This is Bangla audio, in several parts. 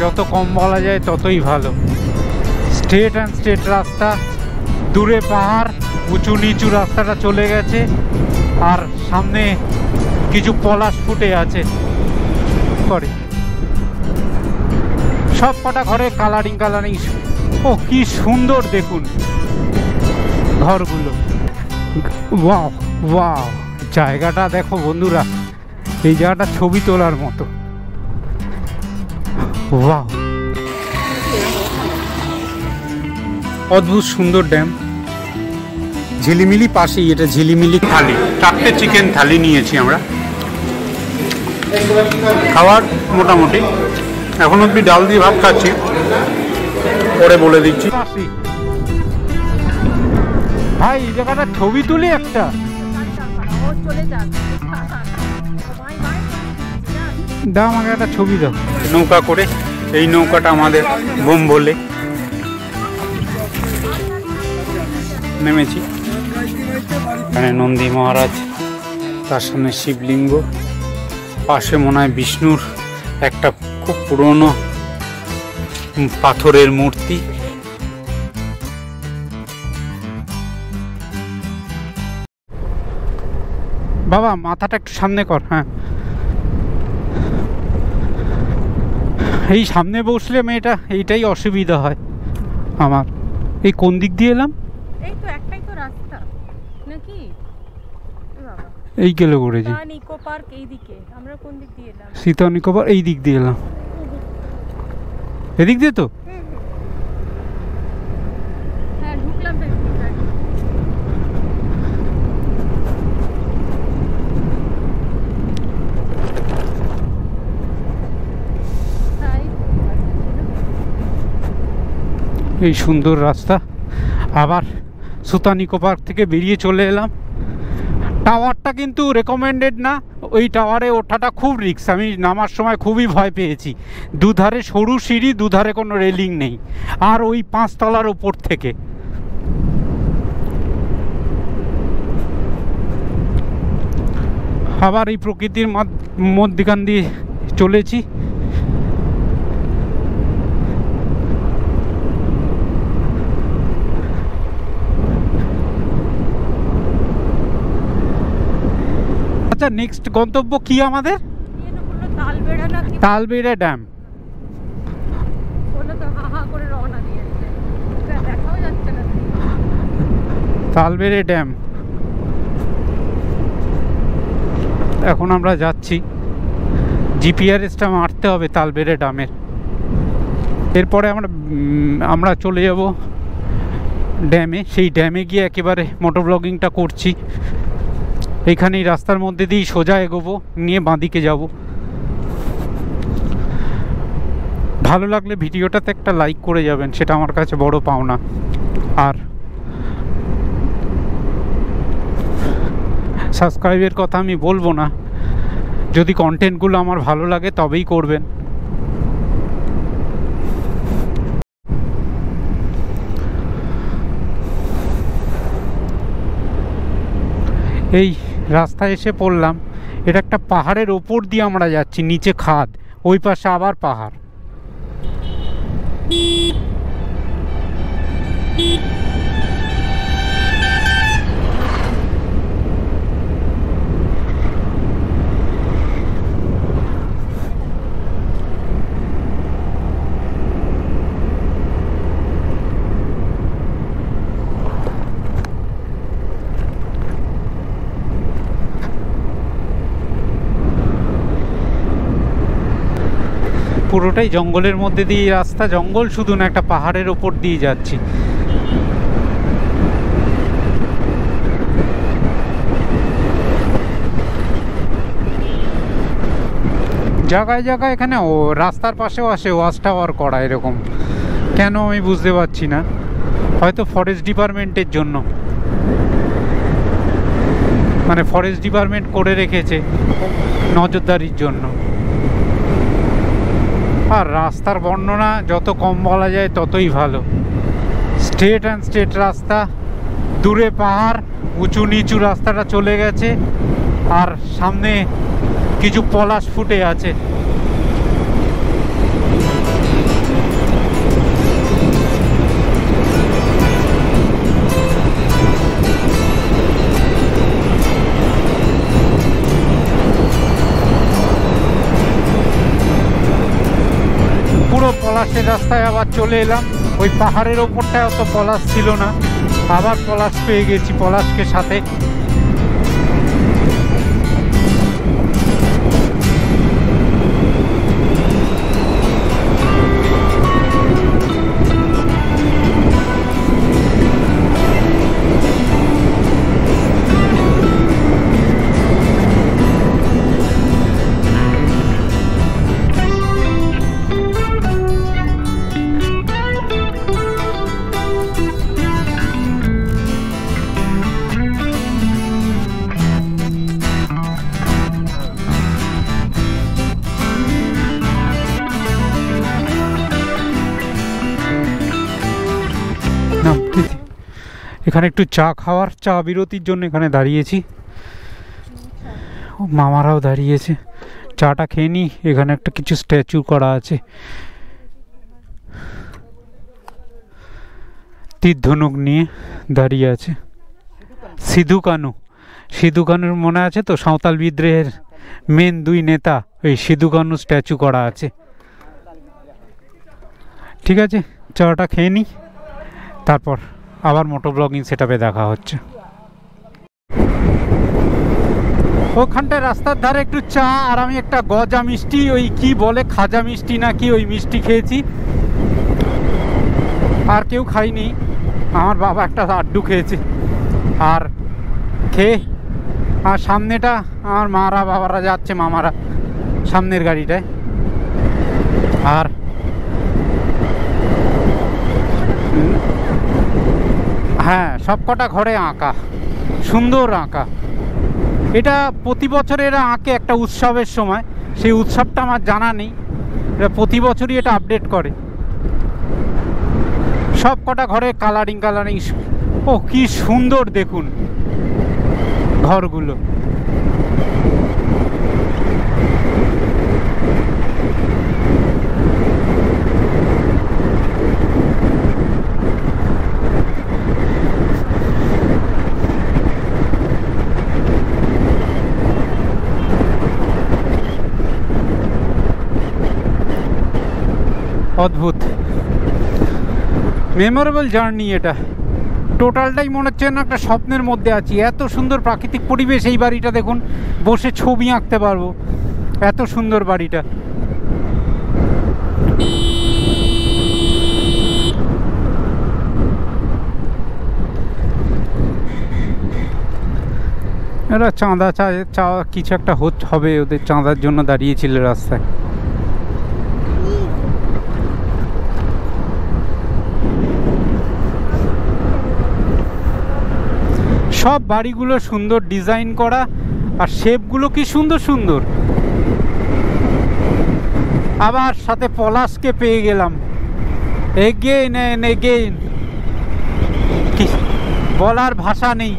যত কম বলা যায় ততই ভালো। স্ট্রেট অ্যান্ড স্ট্রেট রাস্তা, দূরে পাহাড়, উঁচু নিচু রাস্তাটা চলে গেছে, আর সামনে কিছু পলাশ ফুটে আছে করে সব কটা ঘরে কালারিং কালারিং। ও কি সুন্দর দেখুন ঘরগুলো। ওয়াও ওয়াও, জায়গাটা দেখো বন্ধুরা, এই জায়গাটা ছবি তোলার মতো। ওয়াও, অদ্ভুত সুন্দর ড্যাম। ঝিলিমিলি পাশেই, এটা ঝিলিমিলি থালি। 4টে চিকেন থালি নিয়েছি আমরা। খাবার মোটামুটি, এখন অব্দি ডাল দিয়ে ভাত খাচ্ছি, পরে বলে দিচ্ছি। ভাই এই জায়গাটা ছবি তুলি একটা। দাও আমাকে একটা ছবি দাও। নৌকা করে, এই নৌকাটা আমাদের বোম বলে নেমেছি। এখানে নন্দী মহারাজ, তার সামনে শিবলিঙ্গ, পাশে মনে হয় বিষ্ণুর একটা খুব পুরনো পাথরের মূর্তি। বাবা মাথাটা একটু সামনে কর। হ্যাঁ, এই সামনে বসলে মেয়েটা এইটাই অসুবিধা হয় আমার। এই কোন দিক দিয়ে এলাম? এই তো একটাই তো রাস্তা নাকি? এই গেল করেছি নিকো পার্ক এই দিকে, আমরা কোন দিক দিয়ে এলাম? সীতা নিকো পার্ক এই দিক দিয়ে এলাম। এদিক দিয়ে তো? হ্যাঁ ঢুকলাম তো। এই সুন্দর রাস্তা। আবার সুতা নিকো পার্ক থেকে বেরিয়ে চলে এলাম। টাওয়ারটা কিন্তু রেকমেন্ডেড না, ওই টাওয়ারে ওঠাটা খুব রিস্ক। আমি নামার সময় খুবই ভয় পেয়েছি। দুধারে সরু সিঁড়ি, দুধারে কোনো রেলিং নেই, আর ওই 5 তলার ওপর থেকে। আবার এই প্রকৃতির মধ্যখান দিয়ে চলেছি। আচ্ছা, নেক্সট গন্তব্য কি আমাদের? তালবেড়া ড্যাম। তালবেড়া ড্যাম এখন আমরা যাচ্ছি। জিপিআরএসটা মারতে হবে তালবেড়া ড্যামের। এরপরে আমরা চলে যাব ড্যামে। সেই ড্যামে গিয়ে একেবারে মোটর ব্লগিংটা করছি। এইখানেই রাস্তার মধ্যে দিয়েই সোজা এগোবো, নিয়ে বাঁদিকে যাব। ভালো লাগলে ভিডিওটাতে একটা লাইক করে যাবেন, সেটা আমার কাছে বড় পাওনা। আর সাবস্ক্রাইবের কথা আমি বলবো না, যদি কন্টেন্টগুলো আমার ভালো লাগে তবেই করবেন। এই রাস্তায় এসে পড়লাম। এটা একটা পাহাড়ের ওপর দিয়ে আমরা যাচ্ছি, নিচে খাদ, ওই পাশে আবার পাহাড়। পুরোটাই জঙ্গলের মধ্যে দিয়ে রাস্তা। জঙ্গল শুধু না, একটা পাহাড়ের ওপর দিয়ে যাচ্ছি। জায়গায় জায়গায় এখানে ও রাস্তার পাশেও আসে ওয়াচ টাওয়ার করা, এরকম কেন আমি বুঝতে পারছি না। হয়তো ফরেস্ট ডিপার্টমেন্টের জন্য, মানে ফরেস্ট ডিপার্টমেন্ট করে রেখেছে নজরদারির জন্য। আর রাস্তার বর্ণনা যত কম বলা যায় ততই ভালো। স্ট্রেট অ্যান্ড স্ট্রেট রাস্তা, দূরে পাহাড়, উঁচু নিচু রাস্তাটা চলে গেছে, আর সামনে কিছু পলাশ ফুটে আছে। পলাশের রাস্তায় আবার চলে এলাম। ওই পাহাড়ের ওপরটায় অত পলাশ ছিল না, আবার পলাশ পেয়ে গেছি, পলাশকে সাথে। এখানে একটু চা খাওয়ার, চা বিরতির জন্য এখানে দাঁড়িয়েছি। মামারাও দাঁড়িয়েছে, চাটা খেয়ে নি। এখানে একটা কিছু স্ট্যাচু করা আছে, তীর ধনুক নিয়ে দাঁড়িয়ে আছে। সিধু কানু, সিধু কানুর মনে আছে তো, সাঁওতাল বিদ্রোহের মেন দুই নেতা, ওই সিধু কানু স্ট্যাচু করা আছে। ঠিক আছে, চাটা খেয়ে নি, তারপর আবার মোটো ব্লগিং সেটআপে দেখা হচ্ছে। ওখানটায় রাস্তার ধারে একটু চা, আর আমি একটা গজা মিষ্টি, ওই কি বলে খাজা মিষ্টি নাকি, ওই মিষ্টি খেয়েছি। আর কেউ খাইনি, আমার বাবা একটা লাড্ডু খেয়েছে। আর খেয়ে আর সামনেটা আমার মারা বাবারা যাচ্ছে, মামারা সামনের গাড়িটায়। আর হ্যাঁ, সব কটা ঘরে আঁকা, সুন্দর আঁকা। এটা প্রতি বছর এরা আঁকে একটা উৎসবের সময়, সেই উৎসবটা আমার জানা নেই। এরা প্রতি বছরই এটা আপডেট করে। সব কটা ঘরে কালারিং কালারিং। ও কি সুন্দর দেখুন ঘরগুলো। অদ্ভুত মেমোরেবল জার্নি এটা। টোটালটাই মনে হচ্ছে না একটা স্বপ্নের মধ্যে আছি। এত সুন্দর প্রাকৃতিক পরিবেশ। এই বাড়িটা দেখুন, বসে ছবি আঁকতে পারবো, এত সুন্দর বাড়িটা। এরা চাঁদা চা কিছু একটা হবে, ওদের চাঁদার জন্য দাঁড়িয়েছিল রাস্তায়। সব বাড়িগুলো সুন্দর ডিজাইন করা, আর শেপগুলো কি সুন্দর সুন্দর। আবার সাথে পলাশকে পেয়ে গেলাম, এগেইন এন্ড এগেইন, কি বলার ভাষা নেই।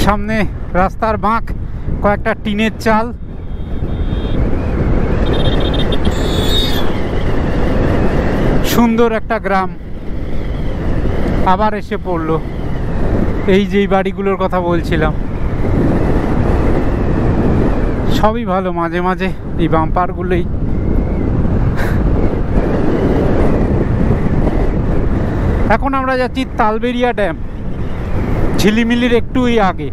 সামনে রাস্তার বাঁক, কয়েকটা টিনের চাল। সুন্দর একটা গ্রাম আবার এসে পড়লো। এই যে বাড়িগুলোর কথা বলছিলাম, সবই ভালো। মাঝে মাঝে এই বাম্পারগুলোই। এখন আমরা যাচ্ছি তালবেরিয়া ড্যাম, ঝিলিমিলির একটুই আগে।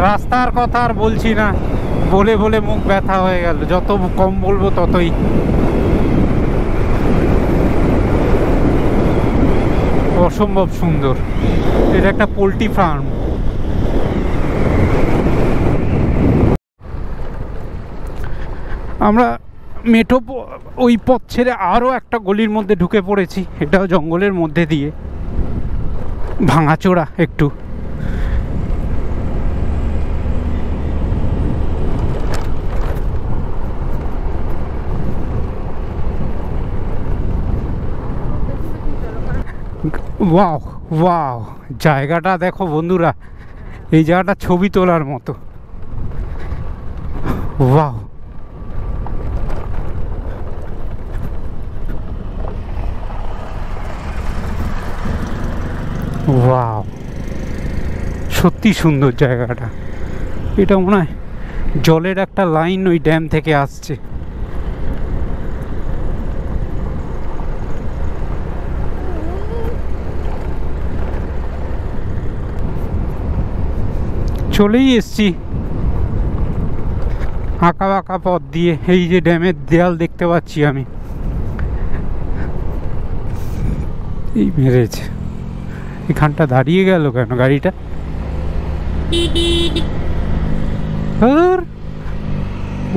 রাস্তার কথা আর বলছি না, বলে বলে মুখ ব্যথা হয়ে গেল। যত কম বলবো ততই। অসম্ভব সুন্দর। এটা একটা পোল্ট্রি ফার্ম। আমরা মেঠো ওই পথ ছেড়ে আরও একটা গলির মধ্যে ঢুকে পড়েছি। এটাও জঙ্গলের মধ্যে দিয়ে, ভাঙাচোরা একটু। ওয়াও ওয়াও, জায়গাটা দেখো বন্ধুরা, এই জায়গাটা ছবি তোলার মতো। ওয়াও, ওয়াও, সত্যি সুন্দর জায়গাটা। এটা মনে হয় জলের একটা লাইন ওই ড্যাম থেকে আসছে। চলেই এসছি আঁকা বাঁকা পথ দিয়ে। এই যে ড্যামের দেয়াল দেখতে পাচ্ছি আমি, এই মেরেছে। এখানটা দাঁড়িয়ে গেল কেন গাড়িটা?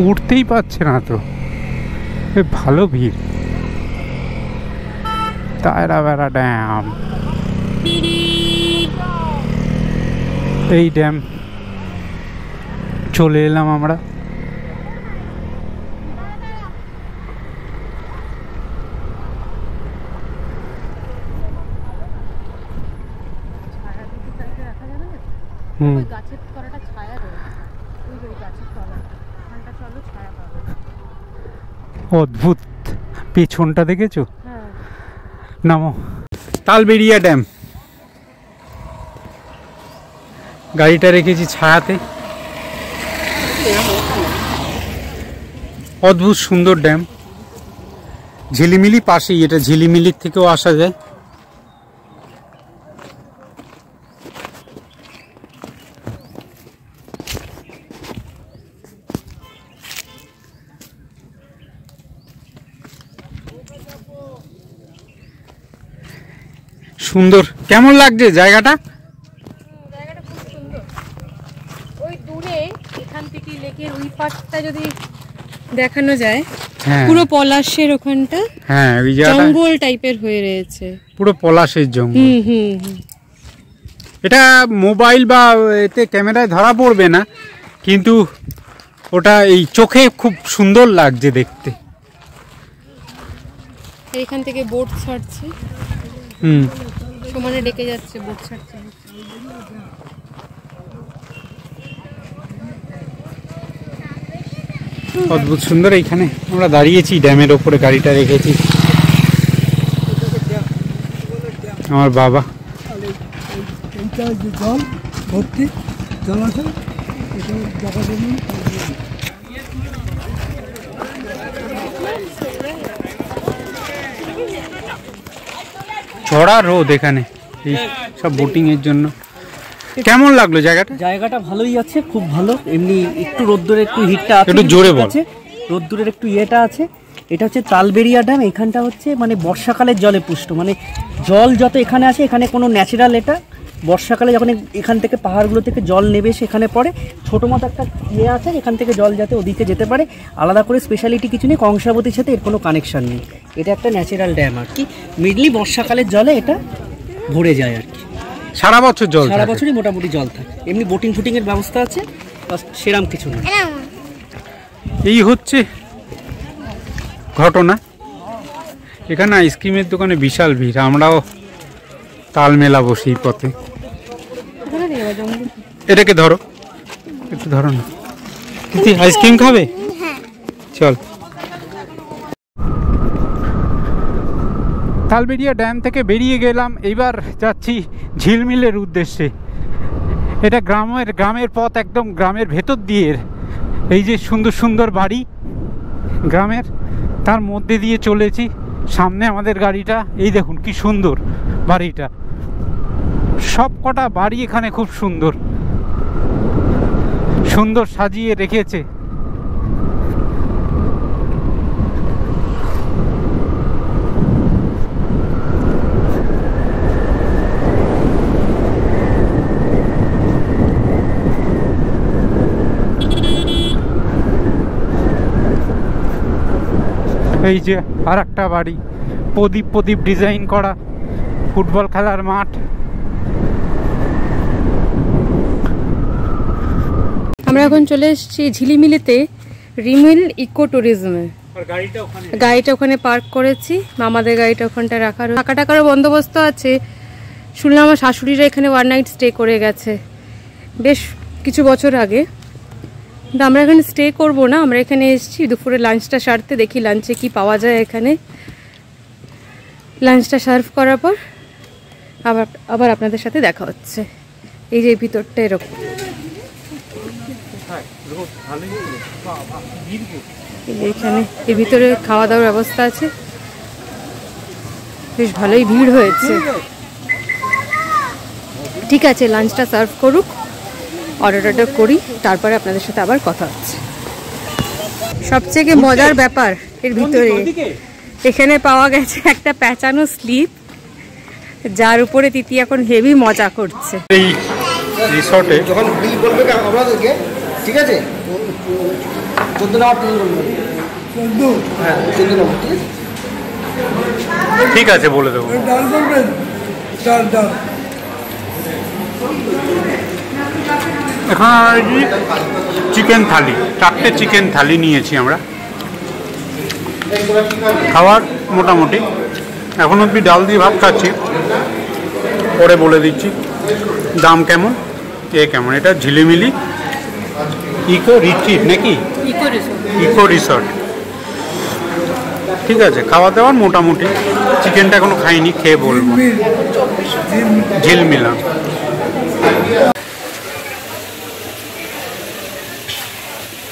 উঠতেই পারছে না তো, ভালো ভিড়। তায়রাবেড়া ড্যাম, এই ড্যাম চলে এলাম আমরা। গাছের তলাটা ছায়া রয়েছে, ওই গাছের তলা, ওখানটা চলো ছায়া পাবে। অদ্ভুত, পেছনটা দেখেছো? হ্যাঁ, নামো। তালবেড়িয়া ড্যাম, গাড়িটা রেখেছি ছায়াতে। অদ্ভুত সুন্দর ড্যাম, ঝিলিমিলি পাশেই। এটা ঝিলিমিলির থেকেও আসা যায়। সুন্দর। কেমন লাগছে জায়গাটা? জায়গাটা খুব সুন্দর। ওই দূরে এখান থেকে লেকের ওই পাশটা যদি দেখানো যায়, হ্যাঁ পুরো পলাশের ওখানটা, হ্যাঁ ওই জায়গাটা জঙ্গল টাইপের হয়ে রয়েছে, পুরো পলাশের জঙ্গল। হুম হুম হুম। এটা মোবাইল বা এতে ক্যামেরায় ধরা পড়বে না, কিন্তু ওটা এই চোখে খুব সুন্দর লাগছে দেখতে। এইখান থেকে বোট ছাড়ছে, হুম, সমানে ডেকে যাচ্ছে, বোট ছাড়ছে। অদ্ভুত সুন্দর। এইখানে আমরা দাঁড়িয়েছি, ড্যামের ওপরে গাড়িটা রেখেছি। আমার বাবা জল ভর্তি, জলাশয়, চড়া রোদ এখানে, এই সব বোটিং এর জন্য। কেমন লাগলো জায়গাটা? জায়গাটা ভালোই আছে, খুব ভালো। এমনি একটু রোদ্দুরের একটু হিটটা আছে, একটু জোরে বল। রোদ্দুরের একটু ইয়েটা আছে। এটা হচ্ছে তালবেড়িয়া ড্যাম। এখানটা হচ্ছে মানে বর্ষাকালের জলে পুষ্ট, মানে জল যত এখানে আসে, এখানে কোনো ন্যাচারাল, এটা বর্ষাকালে যখন এখান থেকে পাহাড়গুলো থেকে জল নেবে সেখানে পড়ে, ছোটো মতো একটা ইয়ে আছে, এখান থেকে জল যাতে ওদিকে যেতে পারে। আলাদা করে স্পেশালিটি কিছু নেই, কংসাবতীর সাথে এর কোনো কানেকশান নেই। এটা একটা ন্যাচারাল ড্যাম আর কি। মেনলি বর্ষাকালের জলে এটা ভরে যায় আর কি। সারা বছর জল, সারা বছরই মোটামুটি জল থাকে। এমনি বোটিং ফুটিংয়ের ব্যবস্থা আছে, সেরাম কিছু নেই। এই হচ্ছে ঘটনা। এখানে আইসক্রিমের দোকানে বিশাল ভিড়। আমরাও তাল মেলাবো সেই পথে। এটাকে ধরো, একটু ধরো না। তুই আইসক্রিম খাবে? চল। তালবেড়িয়া ড্যাম থেকে বেরিয়ে গেলাম, এইবার যাচ্ছি ঝিলমিলের উদ্দেশ্যে। এটা গ্রামের পথ, একদম গ্রামের ভেতর দিয়ে। এই যে সুন্দর সুন্দর বাড়ি গ্রামের, তার মধ্যে দিয়ে চলেছি। সামনে আমাদের গাড়িটা, এই দেখুন কি সুন্দর বাড়িটা। সব কটা বাড়ি এখানে খুব সুন্দর সুন্দর সাজিয়ে রেখেছে। এই যে আর একটা বাড়ি, প্রদীপ ডিজাইন করা, ফুটবল খেলার মাঠ। আমরা এখন চলে এসেছি ঝিলিমিলিতে, রিমিল ইকো ট্যুরিজমে। গাড়িটা ওখানে পার্ক করেছি, আমাদের গাড়িটা ওখানটা রাখার থাকা টাকারও বন্দোবস্ত আছে। শুনলাম আমার শাশুড়িরা এখানে ওয়ান নাইট স্টে করে গেছে বেশ কিছু বছর আগে, কিন্তু আমরা এখানে স্টে করব না। আমরা এখানে এসেছি দুপুরে লাঞ্চটা সারতে, দেখি লাঞ্চে কি পাওয়া যায় এখানে। লাঞ্চটা সার্ভ করার পর আবার আপনাদের সাথে দেখা হচ্ছে। এই যে ভিতরটা এরকম, এখানে এর ভিতরে খাওয়া দাওয়ার ব্যবস্থা আছে, বেশ ভালোই ভিড় হয়েছে। ঠিক আছে, লাঞ্চটা সার্ভ করুক, অর্ডার করি, তারপরে আপনাদের সাথে আবার কথা হচ্ছে। সবথেকে মজার ব্যাপার এর ভিতরে এখানে পাওয়া গেছে একটা প্যাঁচানো স্লিপ, যার উপরে তিতি এখন হেভি মজা করছে। এই রিসর্টে যখন বিল বলবে আমাদেরকে, ঠিক আছে, 14 নম্বর হ্যাঁ 14 নম্বর, ঠিক আছে বলে দেবো। এখানে চিকেন থালি, 4টে চিকেন থালি নিয়েছি আমরা। খাবার মোটামুটি, এখন অব্দি ডাল দিয়ে ভাত খাচ্ছি, পরে বলে দিচ্ছি দাম কেমন কেমন। এটা ঝিলিমিলি ইকো রিট্রিট নাকি ইকো রিসর্ট। ঠিক আছে, খাওয়া দাওয়ার মোটামুটি। চিকেনটা এখনো খাইনি, খেয়ে বলবো। ঝিলমিলা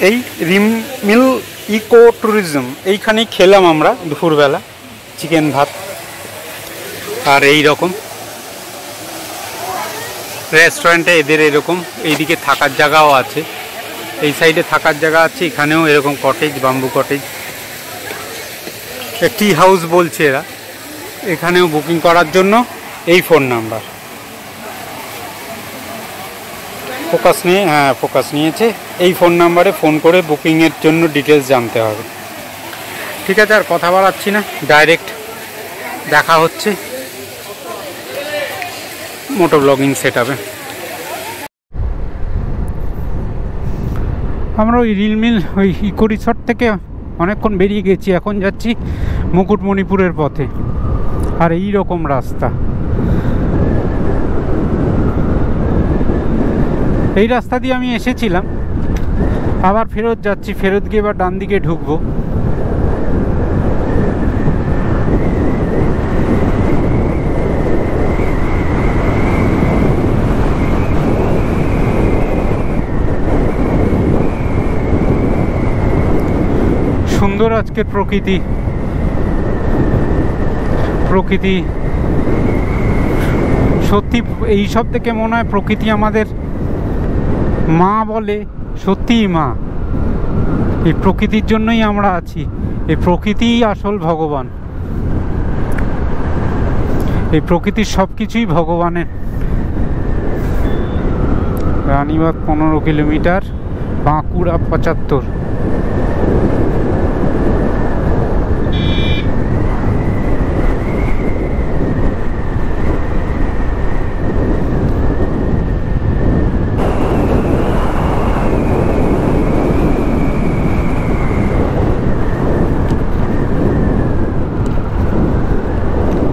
এই রিমমিল ইকো ট্যুরিজম, এইখানেই খেলাম আমরা দুপুরবেলা চিকেন ভাত। আর এই রকম রেস্টুরেন্টে এদের এরকম এইদিকে থাকার জায়গাও আছে, এই সাইডে থাকার জায়গা আছে, এখানেও এরকম cottage, bamboo cottage, tea house বলছে এরা। এখানেও বুকিং করার জন্য এই ফোন নাম্বার, ফোকাস নিয়েছে, এই ফোন নাম্বারে ফোন করে বুকিংয়ের জন্য ডিটেলস জানতে হবে। ঠিক আছে, আর কথা বাড়াচ্ছি না, ডাইরেক্ট দেখা হচ্ছে মোটো ব্লগিং সেটআপে। আমরা ওই রিলমিল ওই ইকো রিসর্ট থেকে অনেকক্ষণ বেরিয়ে গেছি, এখন যাচ্ছি মুকুটমণিপুরের পথে। আর এই রকম রাস্তা, এই রাস্তা দিয়ে আমি এসেছিলাম, আবার ফেরত যাচ্ছি, ফেরত গিয়ে এবার ডান দিকে ঢুকবো। সুন্দর আজকের প্রকৃতি সত্যি, এই সব থেকে মনে হয় প্রকৃতি আমাদের মা বলে, সত্যিই মা। এই প্রকৃতির জন্যই আমরা আছি, এই প্রকৃতিই আসল ভগবান। এই প্রকৃতির সব কিছুই ভগবানের। রানীবাগ 15 কিলোমিটার, বাঁকুড়া 75।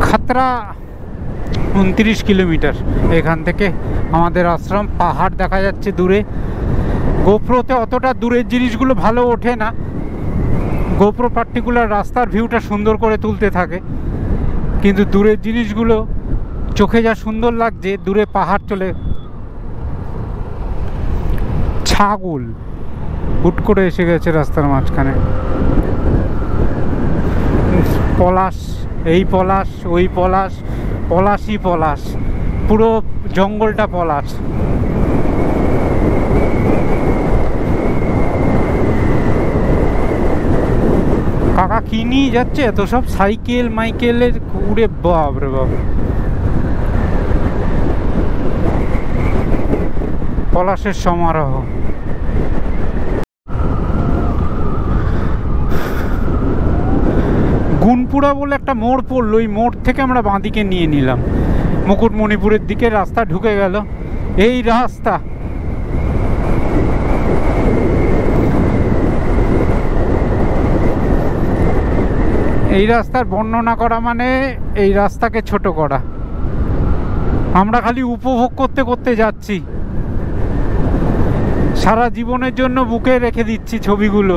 খাতরা 29 কিলোমিটার এখান থেকে আমাদের আশ্রম। পাহাড় দেখা যাচ্ছে দূরে। গোপ্রোতে অতটা দূরের জিনিসগুলো ভালো ওঠে না, গোপ্রো পার্টিকুলার রাস্তার ভিউটা সুন্দর করে তুলতে থাকে, কিন্তু দূরের জিনিসগুলো চোখে যা সুন্দর লাগছে, দূরে পাহাড় চলে। ছাগল হুট করে এসে গেছে রাস্তার মাঝখানে। পলাশ, এই পলাশ, ওই পলাশ, পলাশই পলাশ, পুরো জঙ্গলটা পলাশ। কাকা কি নিয়ে যাচ্ছে এত সব সাইকেল মাইকেলের, উড়ে বাপ রে বাপ। পলাশের সমারোহ। গুনপুরা বলে একটা মোড় পড়লো, ওই মোড় থেকে আমরা বাঁদিকে নিয়ে নিলাম, মুকুটমণিপুরের দিকে রাস্তা ঢুকে গেল। এই রাস্তা এই রাস্তার বর্ণনা করা মানে এই রাস্তাকে ছোট করা। আমরা খালি উপভোগ করতে করতে যাচ্ছি, সারা জীবনের জন্য বুকে রেখে দিচ্ছি ছবিগুলো।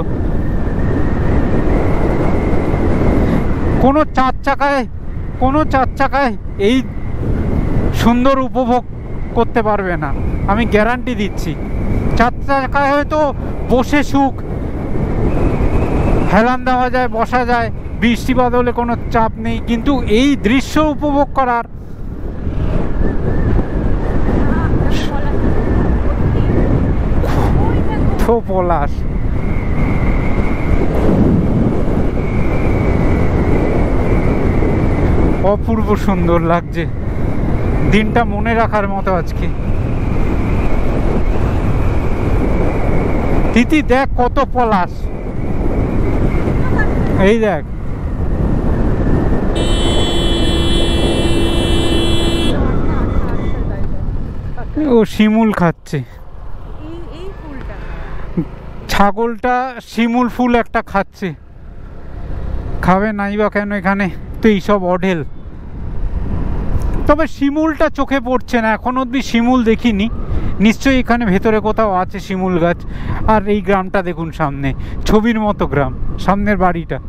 কোনো চার চাকায় এই সুন্দর উপভোগ করতে পারবে না, আমি গ্যারান্টি দিচ্ছি। চার চাকায় হয়তো বসে সুখ, হেলান দেওয়া যায়, বসা যায়, বৃষ্টিপাত হলে কোনো চাপ নেই, কিন্তু এই দৃশ্য উপভোগ করার তো পলাশ। অপূর্ব সুন্দর লাগছে, দিনটা মনে রাখার মতো আজকে। তিথি দেখ কত পলাশ, এই দেখ। ও শিমুল খাচ্ছে, ছাগলটা শিমুল ফুল একটা খাচ্ছে। খাবে নাই বা কেন, এখানে তো এইসব অঢেল। তবে শিমুলটা চোখে পড়ছে না, এখন অবধি শিমুল দেখিনি। নিশ্চয়ই এখানে ভেতরে কোথাও আছে শিমুল গাছ। আর এই গ্রামটা দেখুন সামনে, ছবির মতো গ্রাম, সামনের বাড়িটা।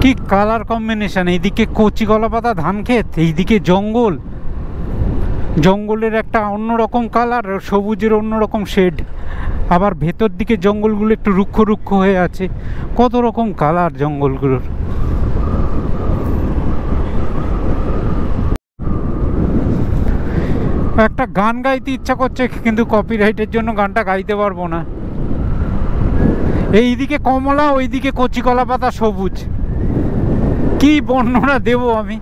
কি কালার কম্বিনেশন, এইদিকে কচি কলা পাতা ধান ক্ষেত, এইদিকে জঙ্গল, জঙ্গলের একটা অন্যরকম কালার, সবুজের অন্যরকম শেড, আবার ভেতর দিকে জঙ্গলগুলো একটু রুক্ষ রুক্ষ হয়ে আছে। কত রকম কালার জঙ্গলগুলোর। একটা গান গাইতে ইচ্ছা করছে, কিন্তু কপিরাইটের জন্য গানটা গাইতে পারবো না। এইদিকে কমলা, ওইদিকে কচি কলা পাতা সবুজ, কি বর্ণনা দেব আমি।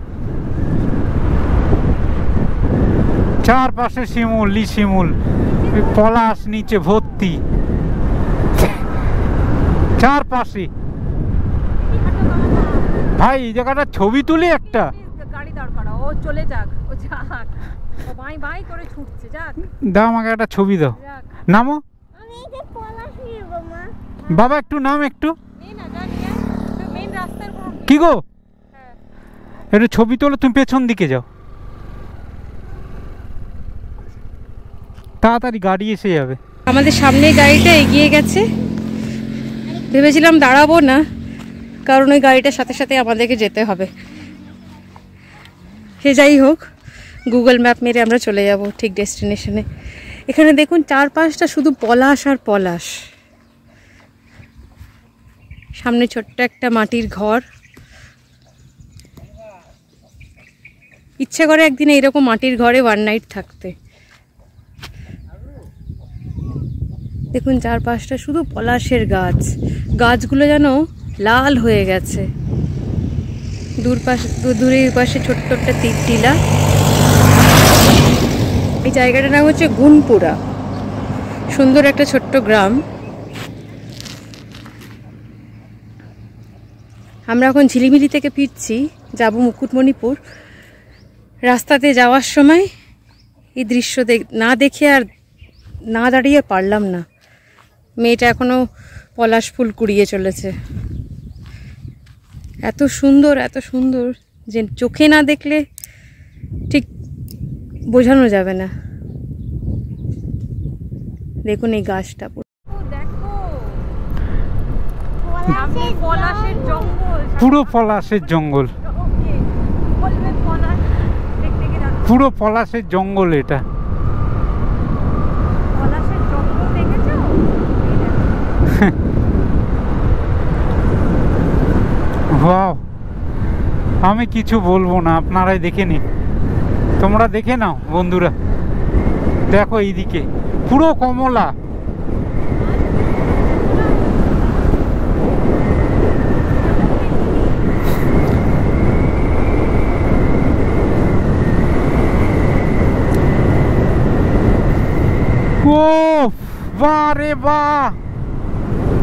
চারপাশে শিমুল, শিমুল, পলাশ নিচে ভর্তি, চারপাশে। ভাই এই জায়গাটা ছবি তুলি একটা। গাড়ি দাঁড় করা, ও চলে যাক, ও যাক, ও বাই বাই করে ছুটছে, যাক। দাও আমাকে একটা ছবি দাও, নামো। আমি এই যে পলাশ নিব মা। বাবা একটু নাম, একটু এই না জানিয়ে তো মেইন রাস্তার কোন কি গো, একটু ছবি তোলো। তুমি পেছন দিকে যাও, তাড়াতাড়ি গাড়ি এসে যাবে। আমাদের সামনে গাড়িটা এগিয়ে গেছে, ভেবেছিলাম দাঁড়াবো না, কারণ ওই গাড়িটার সাথে সাথে আমাদেরকে যেতে হবে। সে যাই হোক, গুগল ম্যাপ মেরে আমরা চলে যাব ঠিক ডেস্টিনেশনে। এখানে দেখুন চারপাশটা শুধু পলাশ আর পলাশ। সামনে ছোট্ট একটা মাটির ঘর। ইচ্ছে করে একদিন এইরকম মাটির ঘরে ওয়ান নাইট থাকতে। দেখুন চারপাশটা শুধু পলাশের গাছ, গাছগুলো যেন লাল হয়ে গেছে। দূরের পাশে ছোট্ট একটা তীরটিলা। এই জায়গাটার নাম হচ্ছে গুনপুরা, সুন্দর একটা ছোট্ট গ্রাম। আমরা এখন ঝিলিমিলি থেকে ফিরছি, যাব মুকুটমণিপুর। রাস্তাতে যাওয়ার সময় এই দৃশ্য না দেখে আর না দাঁড়িয়ে পারলাম না। মেয়েটা এখনো পলাশ ফুল কুড়িয়ে চলেছে। এত সুন্দর, এত সুন্দর যে চোখে না দেখলে ঠিক বোঝানো যাবে না। দেখুন এই গাছটা, পুরো পলাশের জঙ্গল, পুরো পলাশের জঙ্গল। এটা ওয়াও, আমি কিছু বলবো না, আপনারাই দেখে নিন। তোমরা দেখে নাও বন্ধুরা, দেখো এইদিকে পুরো কমলা। বাহ রে বাহ,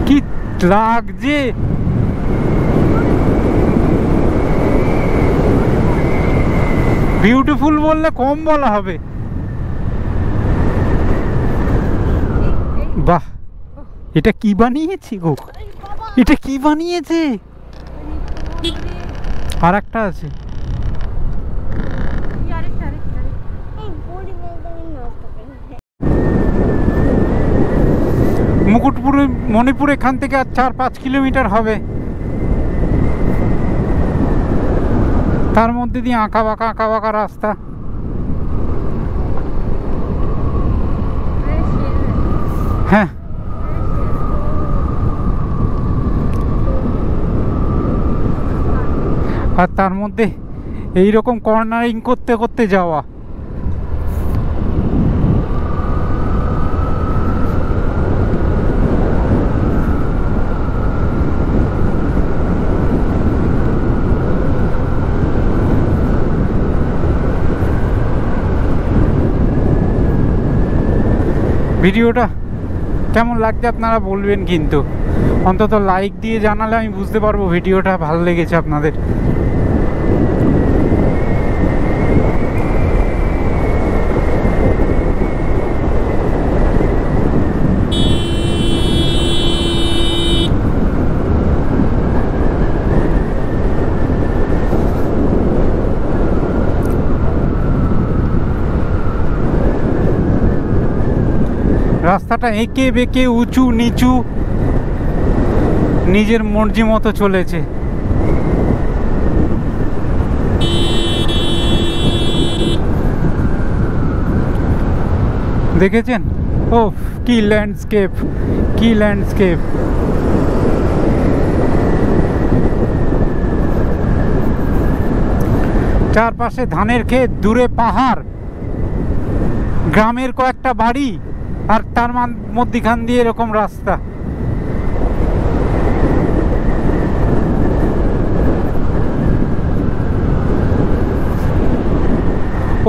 কি লাগছে। বিউটিফুল বললে কম বলা হবে। বাহ, এটা কি বানিয়েছি গো, এটা কি বানিয়েছে। আর একটা আছে, মুকুটপুরে মণিপুর এখান থেকে আর 4-5 কিলোমিটার হবে। তার মধ্যে দিয়ে আঁকা বাঁকা রাস্তা। হ্যাঁ, আর তার মধ্যে এইরকম কর্নারিং করতে করতে যাওয়া। ভিডিওটা কেমন লাগছে আপনারা বলবেন, কিন্তু অন্তত লাইক দিয়ে জানালে আমি বুঝতে পারবো ভিডিওটা ভালো লেগেছে আপনাদের। রাস্তাটা এঁকে বেঁকে উঁচু নিচু নিজের মর্জি মতো চলেছে। দেখেছেন? ও কি ল্যান্ডস্কেপ, কি ল্যান্ডস্কেপ। চারপাশে ধানের ক্ষেত, দূরে পাহাড়, গ্রামের কয়েকটা বাড়ি, আর তার মধ্যখান দিয়ে এরকম রাস্তা।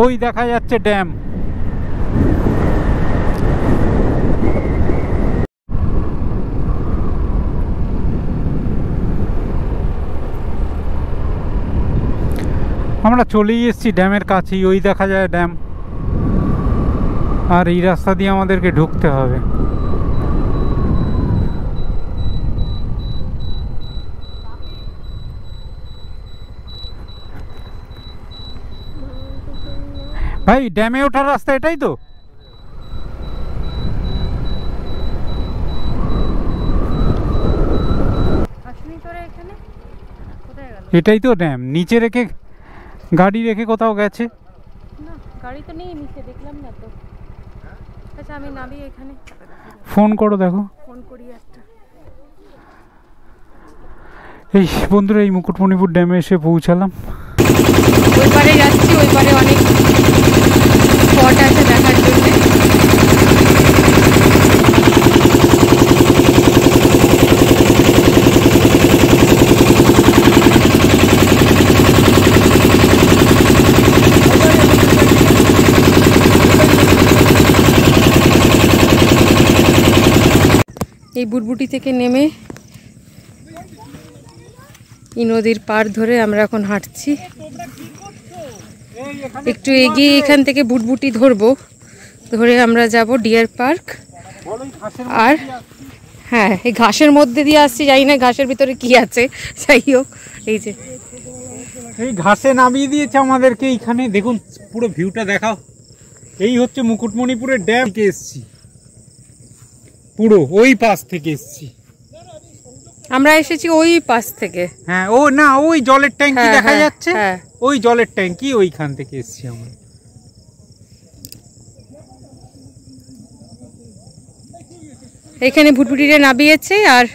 ওই দেখা যাচ্ছে ড্যাম। আমরা চলেই এসেছি ড্যামের কাছেই, ওই দেখা যায় ড্যাম। আর এই রাস্তা দিয়ে আমাদেরকে ঢুকতে হবে। ভাই, ড্যামে ওঠার রাস্তা এটাই তো? এটাই তো ড্যাম। নিচে রেখে গাড়ি রেখে কোথাও গেছে? না, গাড়ি তো নেই নিচে, দেখলাম না তো। আচ্ছা, আমি নামি এখানে। ফোন করো, দেখো। ফোন করি একটা। এই বন্ধুরা, এই মুকুটমণিপুর ড্যামে এসে পৌঁছালাম। ওই পারে যাচ্ছি, ওই পারে অনেক স্পট আছে দেখার জন্য। এই বুটবুটি থেকে নেমে এই নদীর পার ধরে আমরা এখন হাঁটছি। একটু এগিয়ে এখান থেকে বুটবুটি ধরবো, ধরে আমরা যাব ডিয়ার পার্ক। আর হ্যাঁ, এই ঘাসের মধ্যে দিয়ে আসছি, জানি না ঘাসের ভিতরে কি আছে। যাই হোক, এই যে এই ঘাসে নামিয়ে দিয়েছে আমাদেরকে। এইখানে দেখুন, পুরো ভিউটা দেখাও। এই হচ্ছে মুকুটমণিপুরের ড্যাম থেকে এসছি, পুরো ওই পাশ থেকে এসছি আমরা। এসেছি ওই পাশ থেকে। হ্যাঁ, ও না, ওই জলের ট্যাঙ্কি দেখা যাচ্ছে, ওই জলের ট্যাঙ্কি, ওইখান থেকে এসছি আমরা। এখানে ভুটভুটিটা নামিয়েছে, আর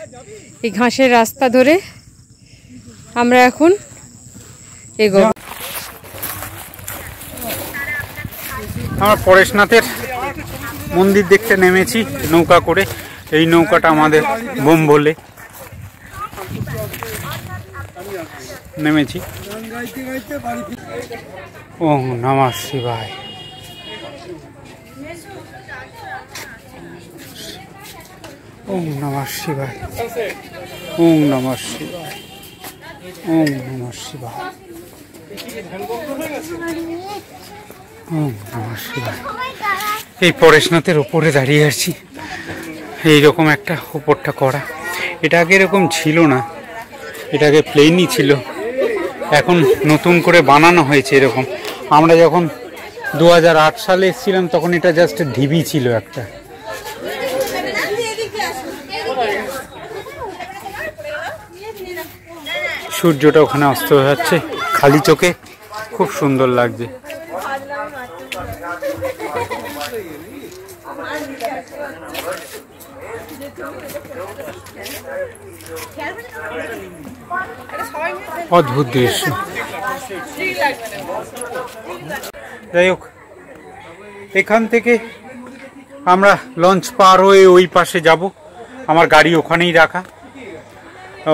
এই ঘাসের রাস্তা ধরে আমরা এখন এগোবো। আমরা পরেশনাথের মন্দির দেখতে নেমেছি নৌকা করে। এই নৌকাটা আমাদের বোম বলে নেমেছি। ওম নমঃ শিবায়। ওম নমঃ শিবায়, ওম নমঃ শিবায়, ওম নমঃ শিবায়, ওম নমঃ শিবায়। এই পরেশনাথের ওপরে দাঁড়িয়ে আছি, এইরকম একটা ওপরটা করা। এটা আগে এরকম ছিল না, এটা আগে প্লেনই ছিল, এখন নতুন করে বানানো হয়েছে এরকম। আমরা যখন 2008 সালে এসেছিলাম তখন এটা জাস্ট ঢিবি ছিল একটা। সূর্যটা ওখানে অস্ত হয়ে যাচ্ছে খালি চোখে, খুব সুন্দর লাগছে। অদ্ভুত দৃশ্য। যাই হোক, এখান থেকে আমরা লঞ্চ পার হয়ে ওই পাশে যাব, আমার গাড়ি ওখানেই রাখা।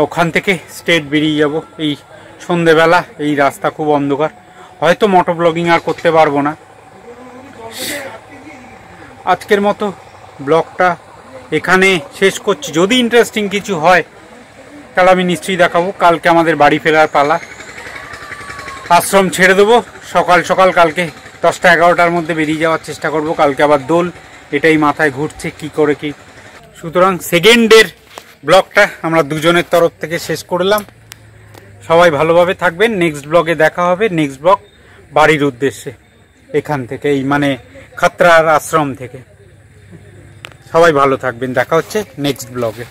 ওখান থেকে স্ট্রেট বেরিয়ে যাব। এই সন্ধেবেলা এই রাস্তা খুব অন্ধকার, হয়তো মোটো ব্লগিং আর করতে পারবো না। আজকের মতো ব্লগটা এখানে শেষ করছি। যদি ইন্টারেস্টিং কিছু হয় তাহলে আমি নিশ্চয়ই দেখাবো। কালকে আমাদের বাড়ি ফেরার পালা, আশ্রম ছেড়ে দেবো সকাল সকাল। কালকে 10টা-11টার মধ্যে বেরিয়ে যাওয়ার চেষ্টা করব। কালকে আবার দোল, এটাই মাথায় ঘুরছে কি করে কি। সুতরাং সেকেন্ডের ব্লগটা আমরা দুজনের তরফ থেকে শেষ করলাম। সবাই ভালোভাবে থাকবেন। নেক্সট ব্লগে দেখা হবে। নেক্সট ব্লগ বাড়ির উদ্দেশ্যে, এখান থেকে, এই মানে খাতড়ার আশ্রম থেকে। সবাই ভালো থাকবেন, দেখা হচ্ছে নেক্সট ব্লগে।